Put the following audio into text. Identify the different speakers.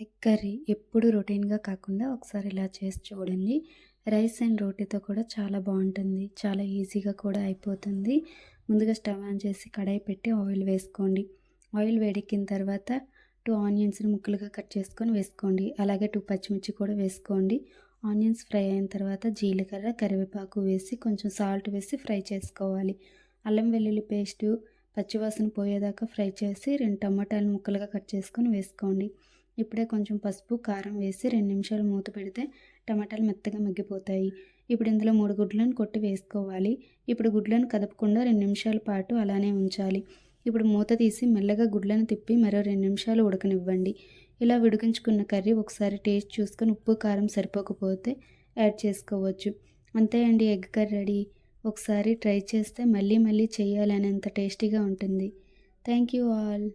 Speaker 1: Egg curry ఎప్పుడు రొటీన్‌గా కాకుండా ఒకసారి ఇలా చేసి చూడండి. రైస్ అండ్ రోటీతో కూడా చాలా బావుంటుంది. చాలా ఈజీగా కూడా అయిపోతుంది. ముందుగా స్టవ్ ఆన్ చేసి కడాయి పెట్టి ఆయిల్ వేసుకోండి. ఆయిల్ వేడెక్కిన తర్వాత 2 ఆనియన్స్‌ని ముక్కలుగా కట్ చేసుకొని వేసుకోండి. అలాగే 2 పచ్చిమిర్చి కూడా వేసుకోండి. ఆనియన్స్ ఫ్రై అయిన తర్వాత జీలకర్ర, కరివేపాకు వేసి కొంచెం సాల్ట్ వేసి ఫ్రై చేసుకోవాలి. అల్లం వెల్లుల్లి పేస్టు పచ్చివాసన పోయేదాకా ఫ్రై చేసి 2 టమాటాలు ముక్కలుగా కట్ చేసుకొని వేసుకోండి. ఇప్పుడే కొంచెం పసుపు, కారం వేసి 2 నిమిషాలు మూత పెడితే టమాటాలు మెత్తగా మగ్గిపోతాయి. ఇప్పుడు ఇందులో 3 గుడ్లను కొట్టి వేసుకోవాలి. ఇప్పుడు గుడ్లను కదపకుండా 2 నిమిషాల పాటు అలానే ఉంచాలి. ఇప్పుడు మూత తీసి మెల్లగా గుడ్లను తిప్పి మరో 2 నిమిషాలు ఉడకనివ్వండి. ఇలా ఉడికించుకున్న కర్రీ ఒకసారి టేస్ట్ చూసుకొని ఉప్పు, కారం సరిపోకపోతే యాడ్ చేసుకోవచ్చు. అంతే అండి, ఎగ్ కర్రీ రెడీ. ఒకసారి ట్రై చేస్తే మళ్ళీ మళ్ళీ చేయాలనేంత టేస్టీగా ఉంటుంది. Thank you all.